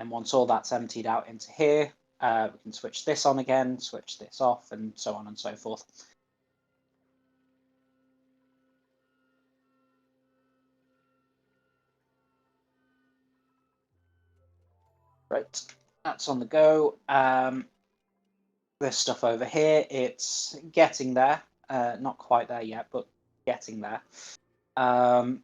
And once all that's emptied out into here, we can switch this on again, switch this off, and so on and so forth. Right, that's on the go. This stuff over here, it's getting there. Not quite there yet, but getting there. But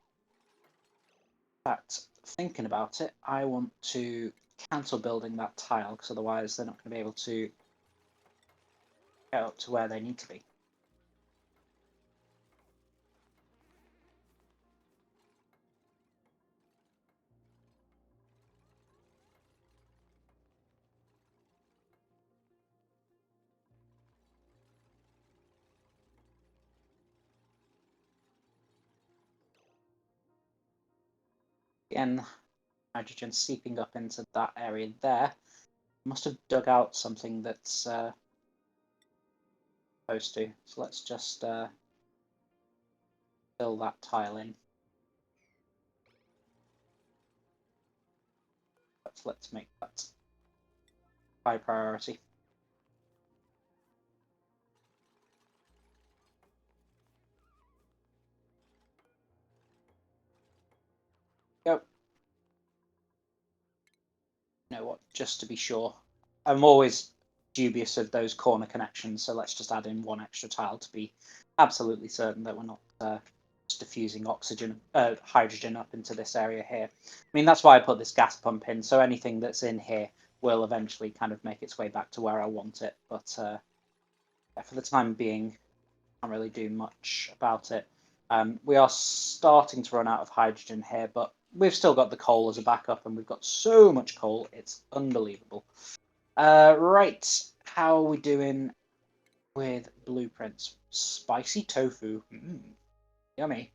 thinking about it, I want to cancel building that tile because otherwise they're not going to be able to get up to where they need to be. Again, hydrogen seeping up into that area there. Must have dug out something that's supposed to. So let's just fill that tile in. Let's make that high priority. Go. You know what? Just to be sure, I'm always dubious of those corner connections, so let's just add in one extra tile to be absolutely certain that we're not diffusing hydrogen up into this area here. I mean, that's why I put this gas pump in, so anything that's in here will eventually kind of make its way back to where I want it. But yeah, for the time being, can't really do much about it. We are starting to run out of hydrogen here, but we've still got the coal as a backup, and we've got so much coal, it's unbelievable. Right, how are we doing with blueprints? Spicy tofu, yummy.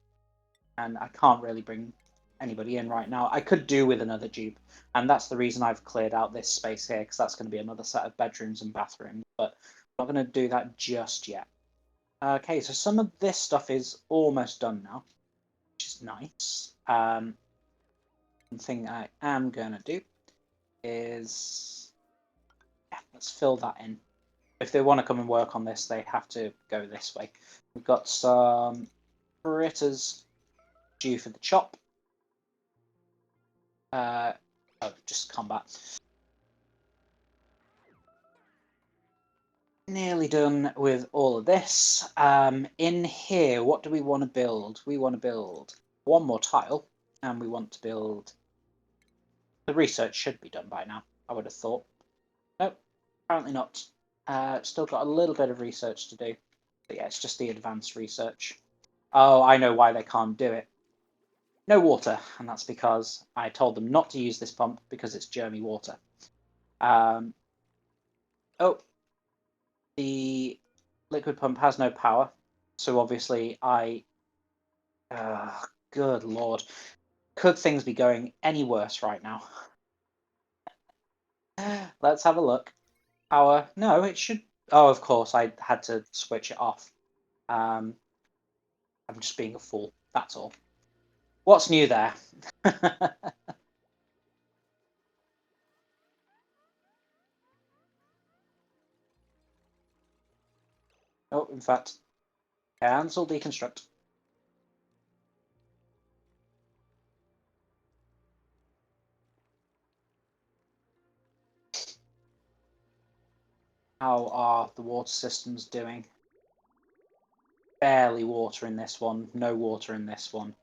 And I can't really bring anybody in right now. I could do with another dupe, and that's the reason I've cleared out this space here, because that's going to be another set of bedrooms and bathrooms, but I'm not going to do that just yet. Okay, so some of this stuff is almost done now, which is nice. One thing I am going to do is, yeah, let's fill that in. If they want to come and work on this, they have to go this way. We've got some fritters due for the chop. Oh, just combat. Nearly done with all of this. In here, what do we want to build? We want to build one more tile, and we want to build... The research should be done by now, I would have thought. Nope, apparently not. Still got a little bit of research to do. But yeah, it's just the advanced research. Oh, I know why they can't do it. No water, and that's because I told them not to use this pump because it's germy water. Oh, the liquid pump has no power, so obviously good lord. Could things be going any worse right now? Let's have a look. Power, no, it should... Oh, of course, I had to switch it off. I'm just being a fool, that's all. What's new there? Oh, in fact, cancel deconstruct. How are the water systems doing? Barely water in this one, no water in this one.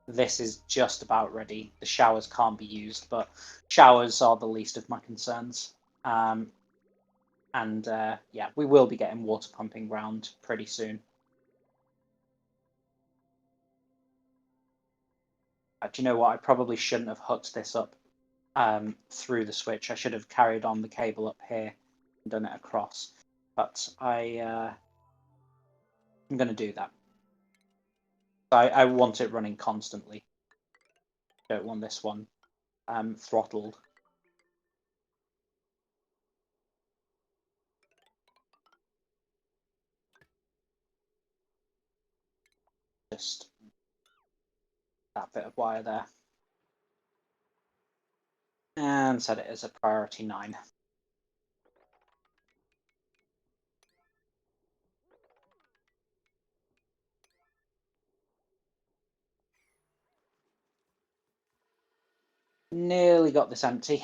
This is just about ready. The showers can't be used, but showers are the least of my concerns. Yeah, we will be getting water pumping round pretty soon. Do you know what? I probably shouldn't have hooked this up through the switch. I should have carried on the cable up here and done it across. But I'm going to do that. I want it running constantly. Don't want this one throttled. Just that bit of wire there. and set it as a priority 9. Nearly got this empty.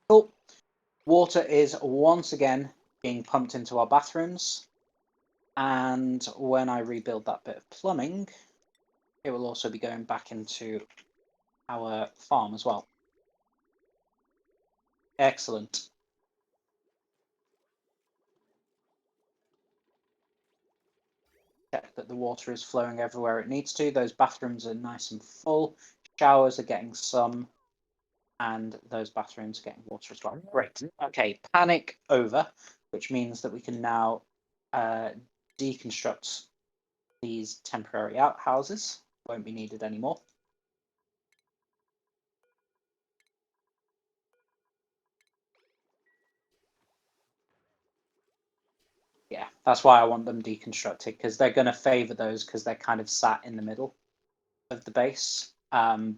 Cool. Water is once again being pumped into our bathrooms. And when I rebuild that bit of plumbing, it will also be going back into our farm as well. Excellent. Check that the water is flowing everywhere it needs to. Those bathrooms are nice and full. Showers are getting some, and those bathrooms are getting water as well. Great. Okay, panic over, which means that we can now deconstruct these temporary outhouses. Won't be needed anymore. Yeah, that's why I want them deconstructed, because they're going to favor those because they're kind of sat in the middle of the base. Oh,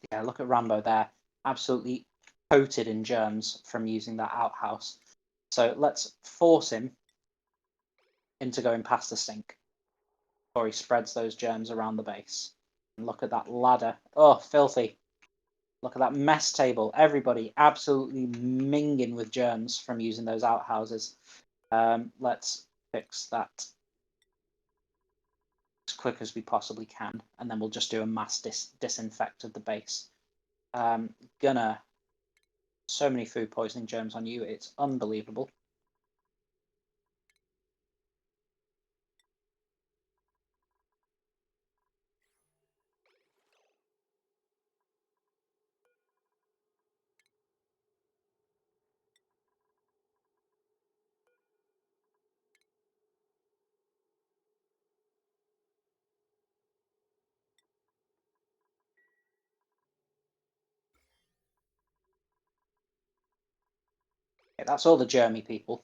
yeah, look at Rambo there. Absolutely coated in germs from using that outhouse. So let's force him into going past the sink before he spreads those germs around the base. And look at that ladder. Oh, filthy. Look at that mess table. Everybody absolutely minging with germs from using those outhouses. Let's fix that as quick as we possibly can, and then we'll just do a mass disinfect of the base. Gonna so many food poisoning germs on you, it's unbelievable. Okay, that's all the germy people.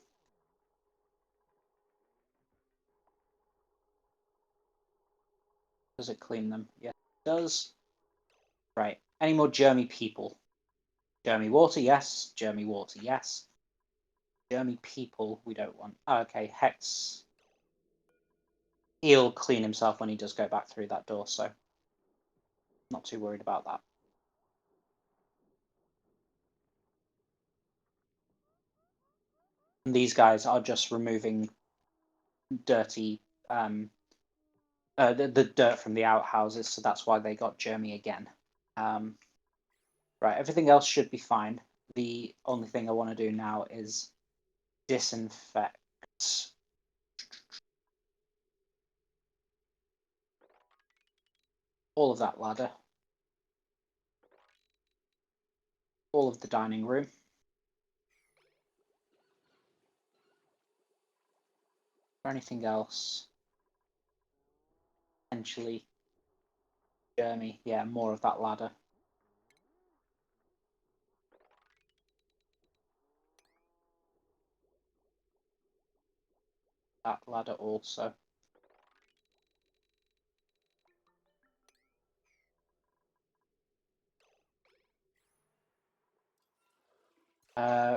Does it clean them? Yeah, it does. Right. Any more germy people? Germy water, yes. Germy water, yes. Germy people, we don't want. Oh, okay, Hex. He'll clean himself when he does go back through that door, so not too worried about that. And these guys are just removing dirty, the dirt from the outhouses, so that's why they got germy again. Right, everything else should be fine. The only thing I want to do now is disinfect all of that ladder, all of the dining room, or anything else potentially germy. Yeah, more of that ladder. That ladder also.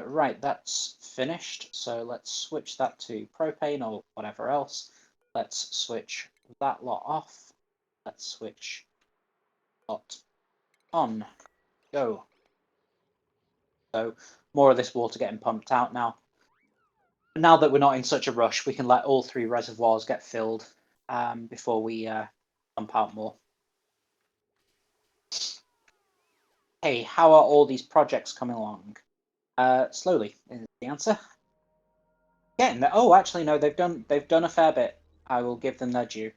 Right, that's finished. So let's switch that to propane or whatever else. Let's switch that lot off. Let's switch lot on. Go. So more of this water getting pumped out now. Now that we're not in such a rush, we can let all 3 reservoirs get filled before we pump out more. Hey, how are all these projects coming along? Slowly is the answer. Getting there. Oh, actually, no, they've done a fair bit. I will give them their due.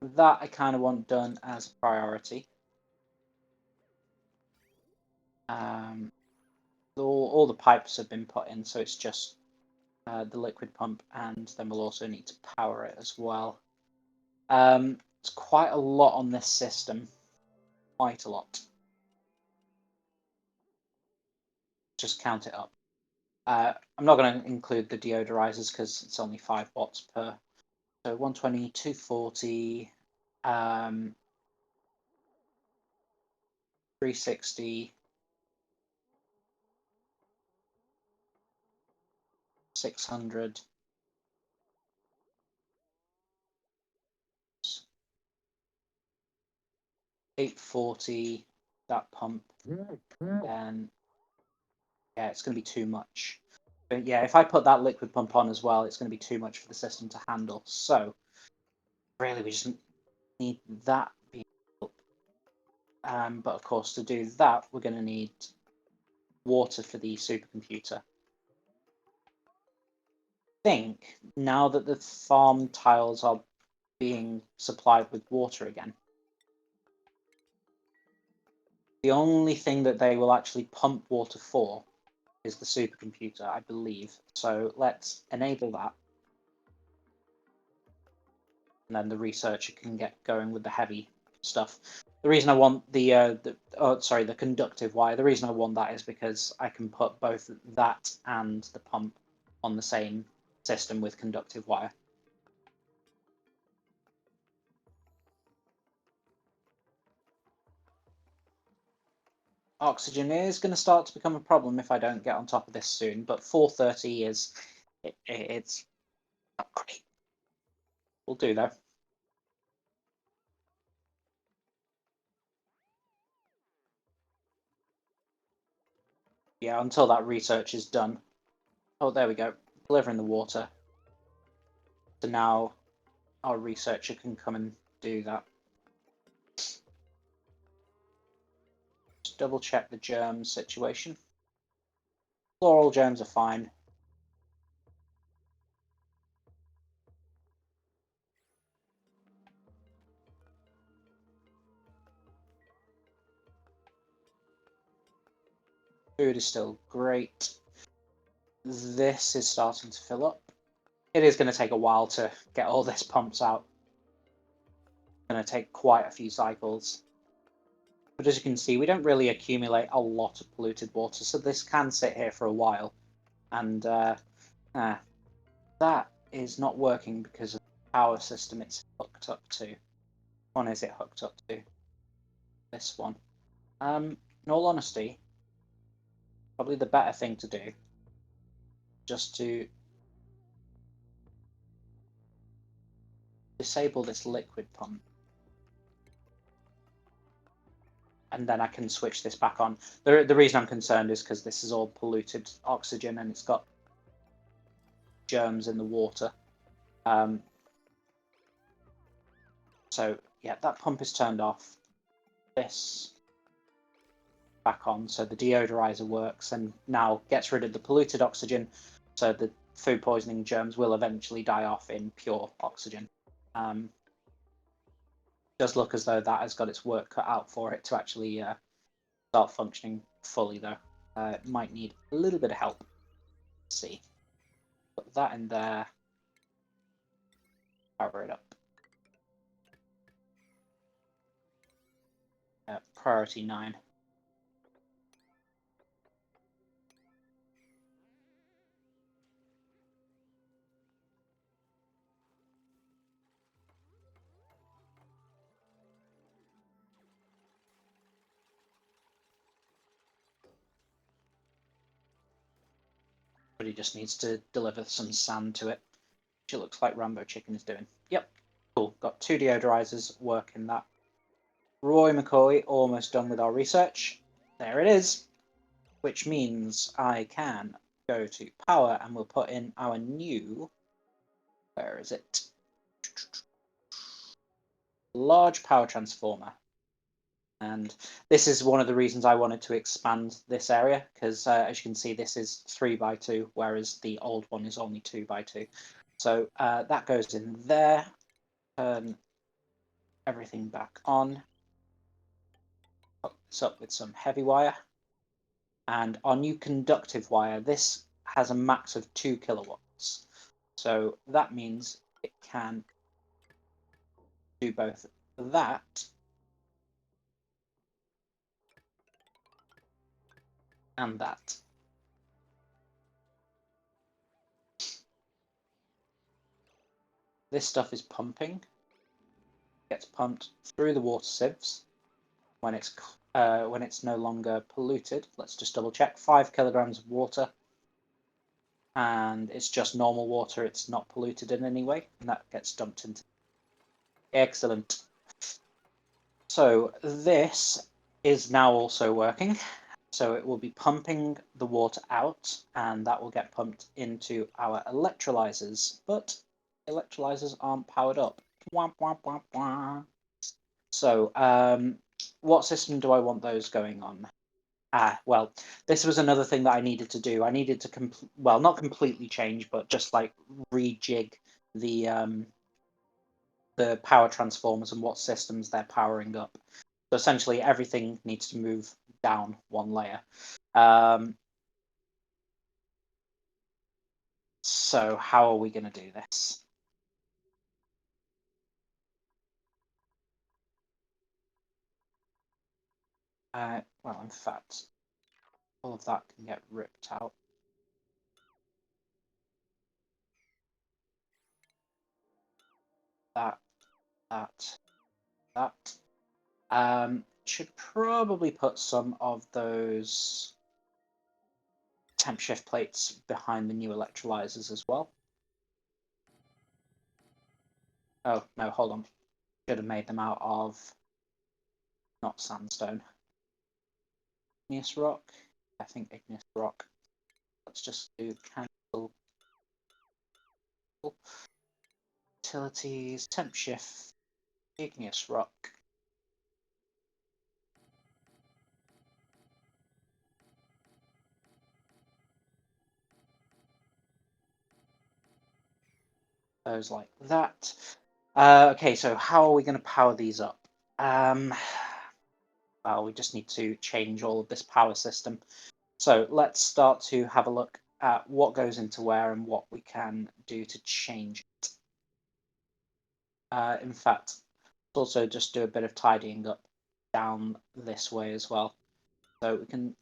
That I kind of want done as a priority. All the pipes have been put in, so it's just the liquid pump, and then we'll also need to power it as well. It's quite a lot on this system. quite a lot. Just count it up. I'm not going to include the deodorizers because it's only 5 watts per. So 120, 240, 360, 600, 840, that pump, and yeah, it's going to be too much. But yeah, if I put that liquid pump on as well, it's going to be too much for the system to handle. So really, we just need that being up. But of course, to do that, we're going to need water for the supercomputer. I think now that the farm tiles are being supplied with water again, the only thing that they will actually pump water for is the supercomputer, I believe. So let's enable that. And then the researcher can get going with the heavy stuff. The reason I want the conductive wire, the reason I want that is because I can put both that and the pump on the same system with conductive wire. Oxygen is going to start to become a problem if I don't get on top of this soon, but 430 is it's not great. We'll do though. Yeah, until that research is done. Oh, there we go. Delivering the water. So now our researcher can come and do that. Just double check the germ situation. Floral germs are fine. Food is still great. This is starting to fill up. It is going to take a while to get all this pumps out. It's going to take quite a few cycles. But as you can see, we don't really accumulate a lot of polluted water, so this can sit here for a while. And that is not working because of the power system it's hooked up to. Which one is it hooked up to? This one. In all honesty, probably the better thing to do, just to disable this liquid pump. And then I can switch this back on. The reason I'm concerned is because this is all polluted oxygen and it's got germs in the water. So yeah, that pump is turned off. This back on, so the deodorizer works and now gets rid of the polluted oxygen, so the food poisoning germs will eventually die off in pure oxygen. Does look as though that has got its work cut out for it to actually start functioning fully, though. It might need a little bit of help. Let's see. Put that in there. Power it up. Priority 9. But he just needs to deliver some sand to it, which it looks like Rambo Chicken is doing. Yep, cool. Got 2 deodorizers working that. Roy McCoy, almost done with our research. There it is, which means I can go to power and we'll put in our new, where is it? Large power transformer. And this is one of the reasons I wanted to expand this area, because as you can see, this is 3x2, whereas the old one is only 2x2. So that goes in there. Turn everything back on. Hook this up with some heavy wire. And our new conductive wire, this has a max of 2 kilowatts. So that means it can do both that And that. This stuff is pumping. Gets pumped through the water sieves when it's no longer polluted. Let's just double check. 5 kilograms of water, and it's just normal water. It's not polluted in any way, and that gets dumped into. Excellent. So this is now also working. So it will be pumping the water out, and that will get pumped into our electrolyzers. But electrolyzers aren't powered up. Wah, wah, wah, wah. So what system do I want those going on? Well, this was another thing that I needed to do. I needed to not completely change, but just like rejig the power transformers and what systems they're powering up. So essentially, everything needs to move down one layer. So how are we going to do this? Well, in fact, all of that can get ripped out. That. Should probably put some of those temp shift plates behind the new electrolyzers as well. Oh, no, hold on. Should have made them out of not sandstone. Igneous rock? I think igneous rock. Let's just do cancel. Utilities, temp shift, igneous rock. Those like that. Okay, so how are we going to power these up? Well, we just need to change all of this power system. So let's start to have a look at what goes into where and what we can do to change it. In fact, also just do a bit of tidying up down this way as well. So we can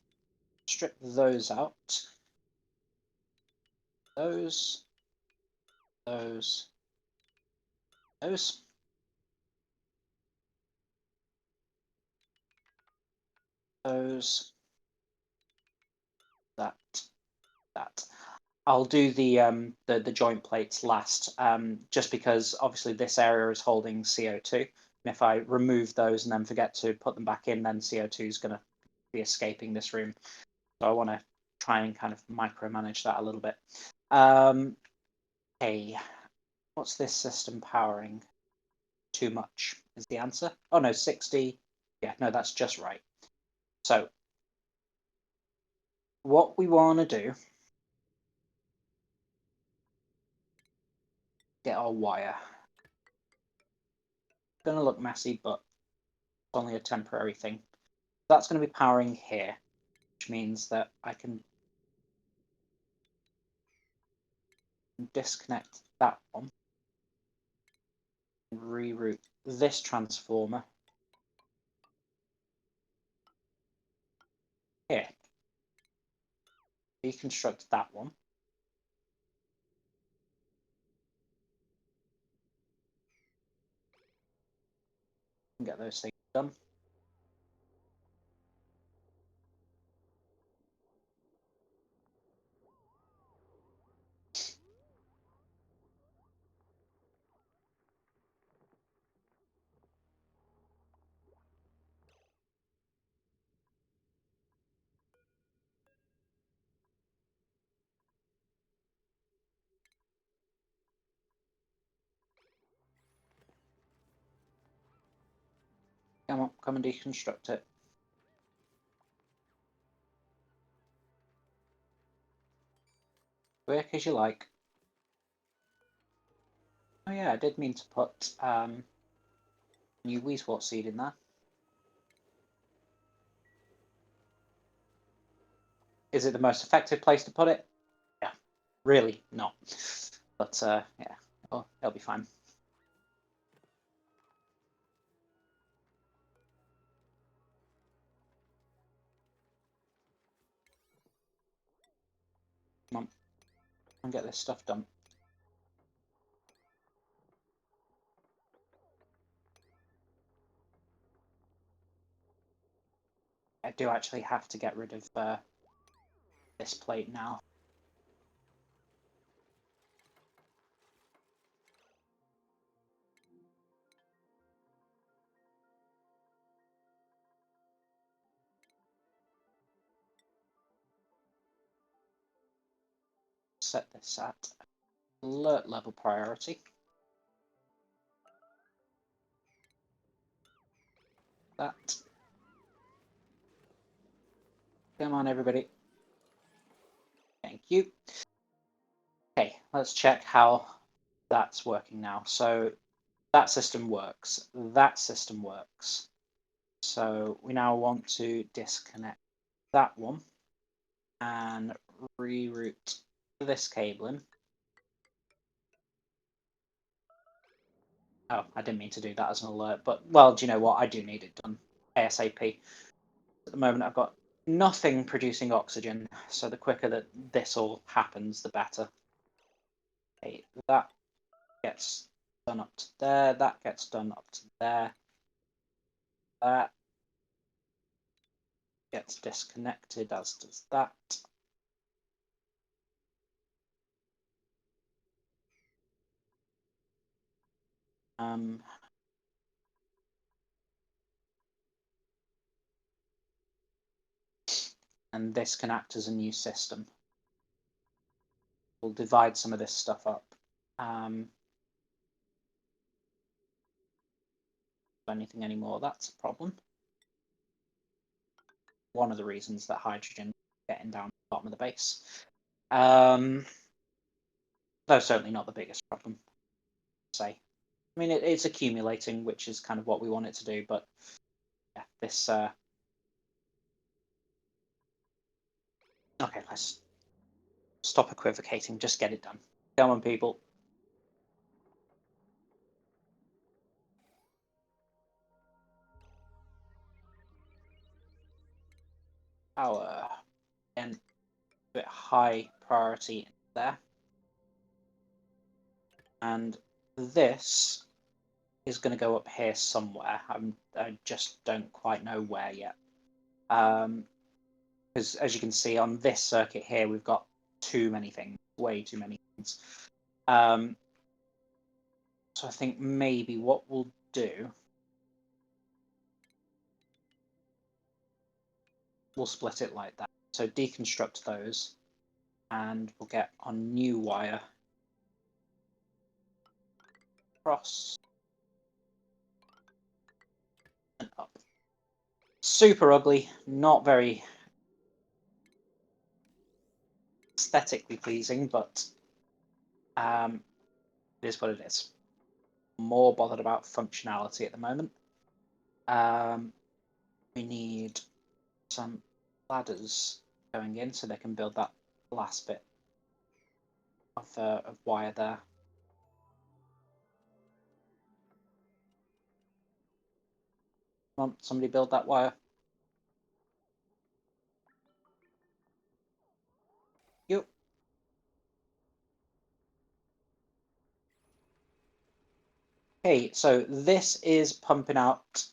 strip those out. Those. Those. That. I'll do the joint plates last, just because obviously this area is holding CO2. And if I remove those and then forget to put them back in, then CO2 is going to be escaping this room. So I want to try and kind of micromanage that a little bit. Hey, what's this system powering? Too much is the answer. Oh no, 60. Yeah, no, that's just right. So what we want to do, get our wire. It's going to look messy, but it's only a temporary thing. That's going to be powering here, which means that I can disconnect that one and reroute this transformer here. Deconstruct that one. And get those things done. Come on, come and deconstruct it. Quick as you like. Oh yeah, I did mean to put new Weezewort seed in there. Is it the most effective place to put it? Yeah, really not. But yeah, it'll be fine. Come on. And get this stuff done. I do actually have to get rid of this plate now. Set this at alert level priority. That. Come on, everybody. Thank you. Okay, let's check how that's working now. So that system works. That system works. So we now want to disconnect that one and reroute this cabling. Oh, I didn't mean to do that as an alert, but well, do you know what? I do need it done ASAP. At the moment, I've got nothing producing oxygen, so the quicker that this all happens, the better. Okay, that gets done up to there, that gets done up to there, that gets disconnected, as does that. And this can act as a new system. We'll divide some of this stuff up. Anything anymore, that's a problem. One of the reasons that hydrogen is getting down to the bottom of the base. Though certainly not the biggest problem, say. I mean, it's accumulating, which is kind of what we want it to do, but yeah, this... Okay, let's stop equivocating, just get it done. Come on, people. Power, and a bit high priority there. And this is going to go up here somewhere. I just don't quite know where yet. Because as you can see on this circuit here, we've got too many things, way too many things. So I think maybe what we'll do, we'll split it like that. So deconstruct those, and we'll get our new wire across and up. Super ugly, not very aesthetically pleasing, but it is what it is. More bothered about functionality at the moment. We need some ladders going in so they can build that last bit of wire there. Come on, somebody build that wire. You. Okay, so this is pumping out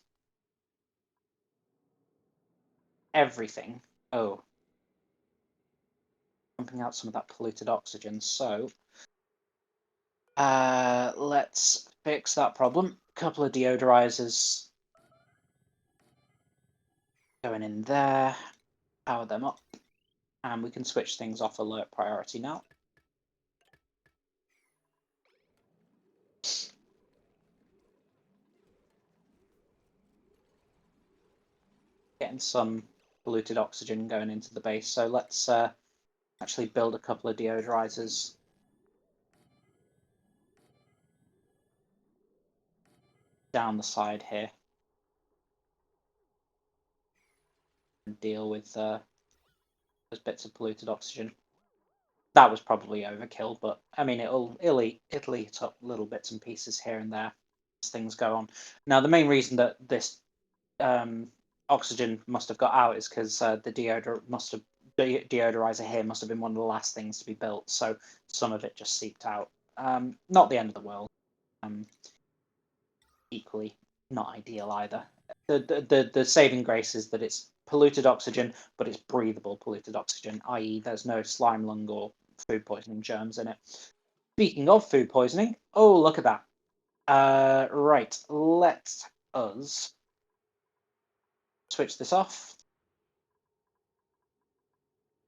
everything. Oh, pumping out some of that polluted oxygen. So let's fix that problem. A couple of deodorizers going in there, power them up, and we can switch things off alert priority now. Getting some polluted oxygen going into the base. So let's actually build a couple of deodorizers down the side here and deal with those bits of polluted oxygen. That was probably overkill, but I mean it'll eat up little bits and pieces here and there as things go on. Now the main reason that this oxygen must have got out is because the deodorant must have deodorizer here must have been one of the last things to be built, so some of it just seeped out. Not the end of the world. Equally not ideal either. The saving grace is that it's polluted oxygen, but it's breathable polluted oxygen, i.e. there's no slime lung or food poisoning germs in it. Speaking of food poisoning, oh, look at that. Right, let us switch this off.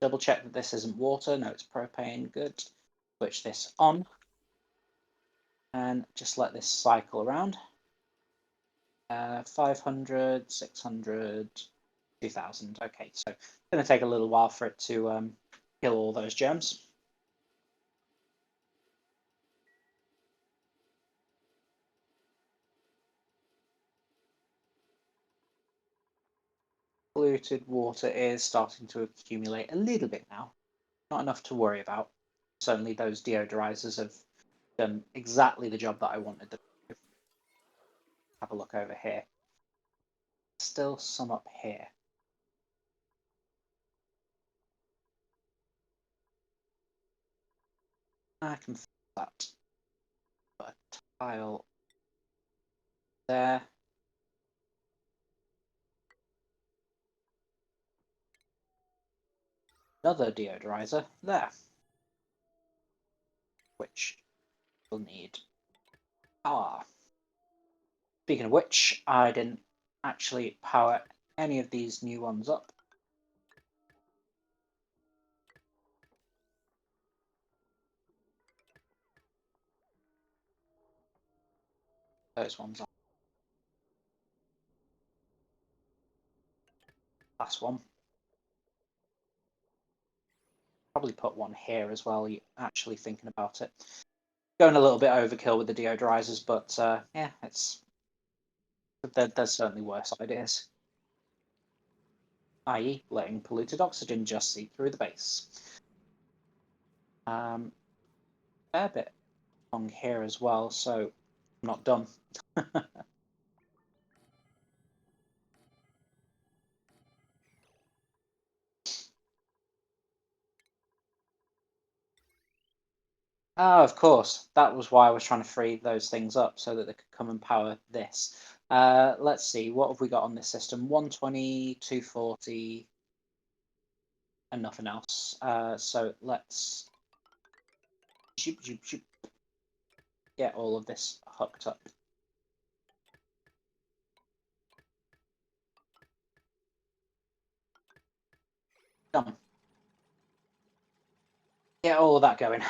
Double check that this isn't water. No, it's propane. Good. Switch this on. And just let this cycle around. 500, 600, 2000. Okay, so it's going to take a little while for it to kill all those germs. Polluted water is starting to accumulate a little bit now. Not enough to worry about. Certainly those deodorizers have done exactly the job that I wanted them to do. Have a look over here. Still some up here. I can fix that. Put a tile there. Another deodorizer there. Which will need power. Speaking of which, I didn't actually power any of these new ones up. Those ones are. Last one. Probably put one here as well, actually thinking about it. Going a little bit overkill with the deodorizers, but yeah, there's certainly worse ideas. I.e. letting polluted oxygen just seep through the base. Fair bit along here as well, so I'm not done. Ah, of course. That was why I was trying to free those things up so that they could come and power this. Let's see, what have we got on this system? 120, 240, and nothing else. So let's get all of this hooked up. Done. Get all of that going.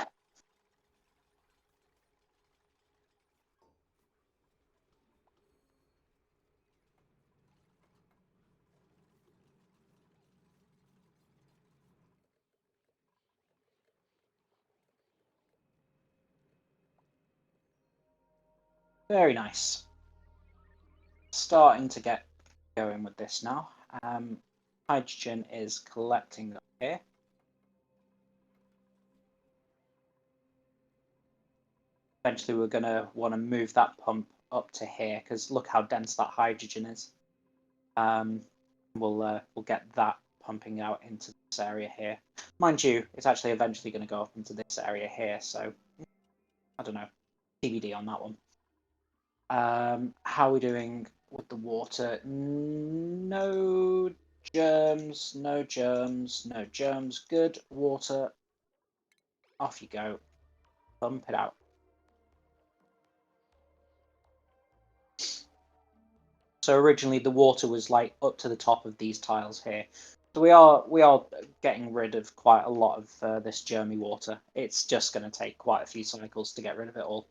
Very nice. Starting to get going with this now. Hydrogen is collecting up here. Eventually we're going to want to move that pump up to here because look how dense that hydrogen is. We'll get that pumping out into this area here. Mind you, it's actually eventually going to go up into this area here, so I don't know. TBD on that one. How are we doing with the water? No germs, no germs, no germs. Good. Water. Off you go. Pump it out. So originally the water was like up to the top of these tiles here. So we are getting rid of quite a lot of this germy water. It's just going to take quite a few cycles to get rid of it all.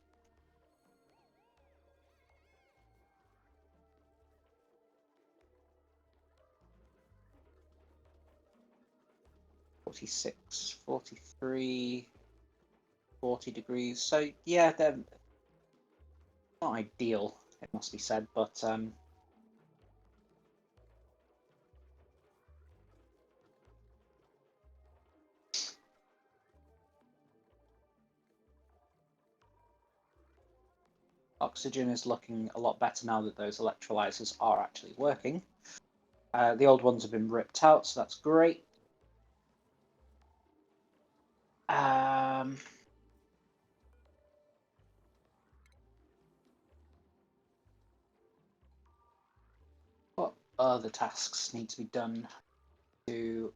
.46, 43, 40 degrees. So yeah, they're not ideal, it must be said, but oxygen is looking a lot better now that those electrolyzers are actually working. The old ones have been ripped out, so that's great. other tasks need to be done to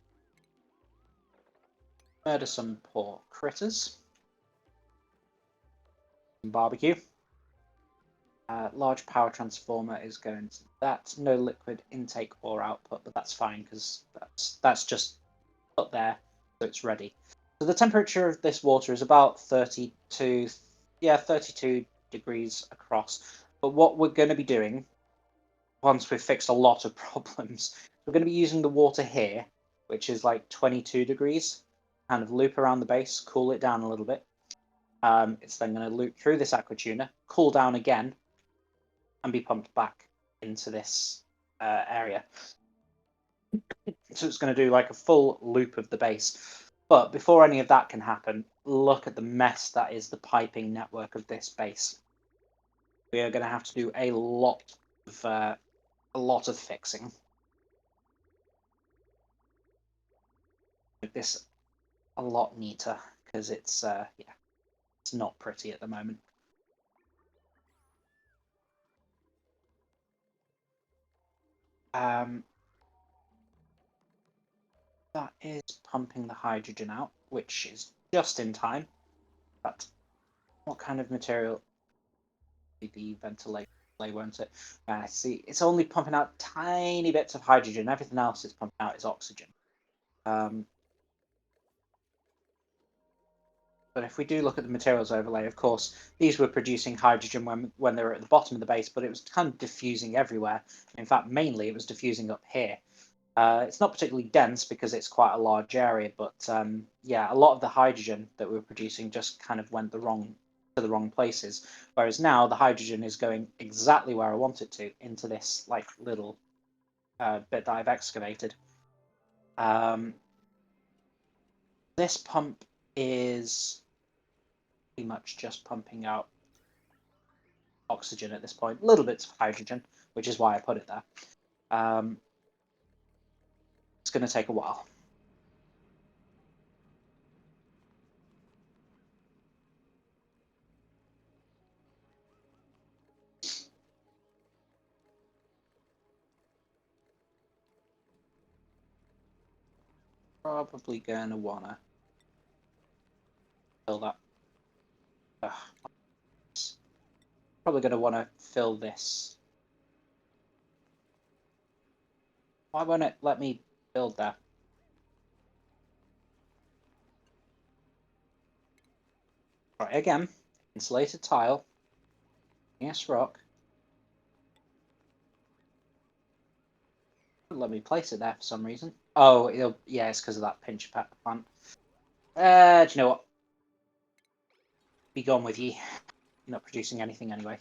murder some poor critters. Barbecue. Large power transformer is going to that. No liquid intake or output, but that's fine because that's just up there, so it's ready. So the temperature of this water is about 32 degrees across. But what we're going to be doing, once we've fixed a lot of problems, we're going to be using the water here, which is like 22 degrees, kind of loop around the base, cool it down a little bit. It's then going to loop through this aqua tuner, cool down again, and be pumped back into this area. So it's going to do like a full loop of the base. But before any of that can happen, look at the mess that is the piping network of this base. We are going to have to do a lot of fixing. Make this a lot neater because it's it's not pretty at the moment. That is pumping the hydrogen out, which is just in time. But what kind of material? The ventilator, won't it? See, it's only pumping out tiny bits of hydrogen. Everything else it's pumping out is oxygen. But if we do look at the materials overlay, of course, these were producing hydrogen when they were at the bottom of the base, but it was kind of diffusing everywhere. In fact, mainly it was diffusing up here. It's not particularly dense because it's quite a large area, but yeah, a lot of the hydrogen that we were producing just kind of went to the wrong places. Whereas now the hydrogen is going exactly where I want it to, into this like little bit that I've excavated. This pump is pretty much just pumping out oxygen at this point, little bits of hydrogen, which is why I put it there. It's going to take a while. Probably going to want to fill that. Probably going to want to fill this. Why won't it let me build that? Right, again, insulated tile. Yes, rock. Let me place it there for some reason. Oh, yeah, it's because of that pinch pepper plant. Do you know what? Be gone with ye. You're not producing anything anyway.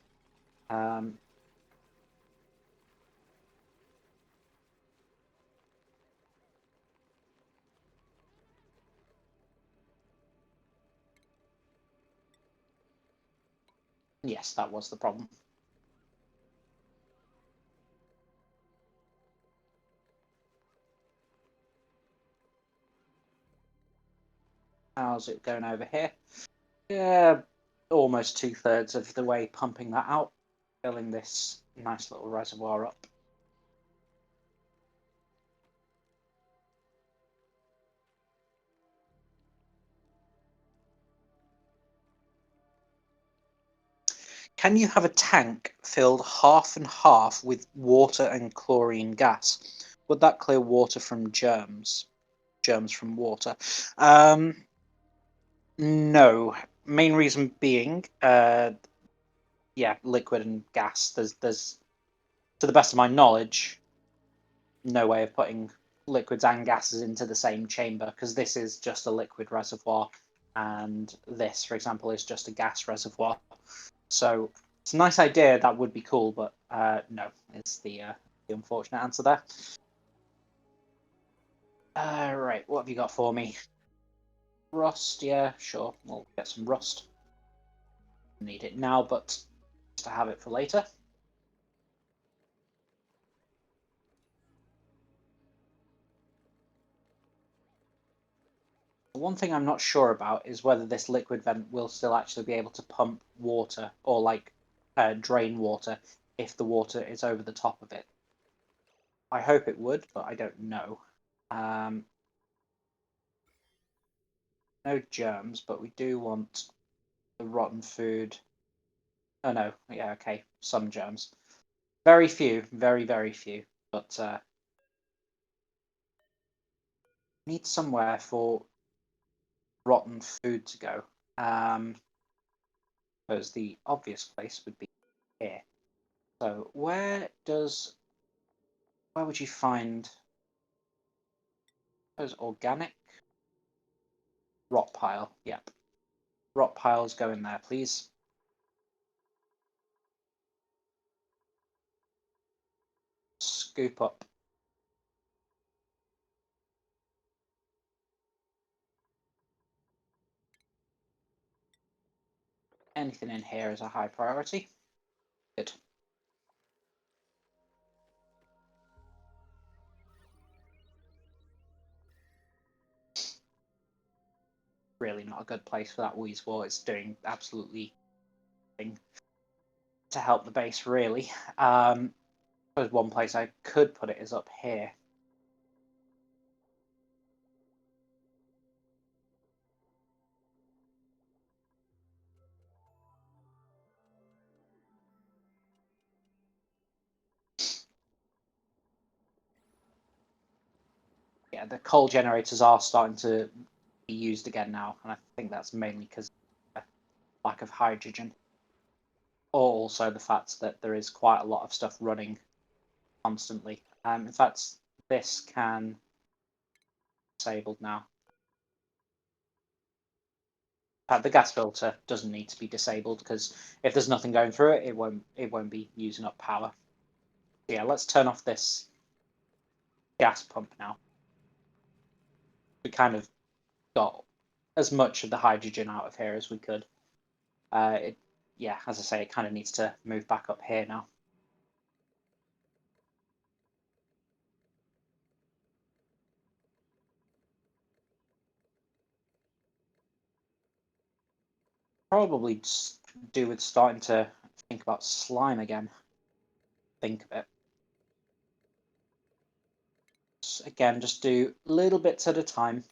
Yes, that was the problem. How's it going over here? Yeah, almost 2/3 of the way pumping that out, filling this nice little reservoir up. Can you have a tank filled half and half with water and chlorine gas? Would that clear water from germs? Germs from water? No. Main reason being, yeah, liquid and gas. There's, to the best of my knowledge, no way of putting liquids and gases into the same chamber because this is just a liquid reservoir, and this, for example, is just a gas reservoir. So it's a nice idea. That would be cool, but no, is the unfortunate answer there. Right, what have you got for me? Rust, yeah, sure. We'll get some rust. Need it now, but just to have it for later. One thing I'm not sure about is whether this liquid vent will still actually be able to pump water or like drain water if the water is over the top of it. I hope it would, but I don't know. No germs, but we do want the rotten food. Oh no, yeah, okay, some germs. Very few, very, very few. But need somewhere for rotten food to go. Because the obvious place would be here. So where would you find those organic rot pile? Yep. Rot piles go in there, please. Scoop up anything in here is a high priority. Good. Really not a good place for that wheeze wall. It's doing absolutely nothing to help the base, really. There's one place I could put it is up here. Yeah, the coal generators are starting to be used again now, and I think that's mainly because of lack of hydrogen, or also the fact that there is quite a lot of stuff running constantly. In fact, this can be disabled now. The gas filter doesn't need to be disabled because if there's nothing going through it, it won't be using up power. Yeah, let's turn off this gas pump now. We kind of got as much of the hydrogen out of here as we could. Yeah, as I say, it kind of needs to move back up here now. Probably do with starting to think about slime again. Think of it. Again, just do little bits at a time.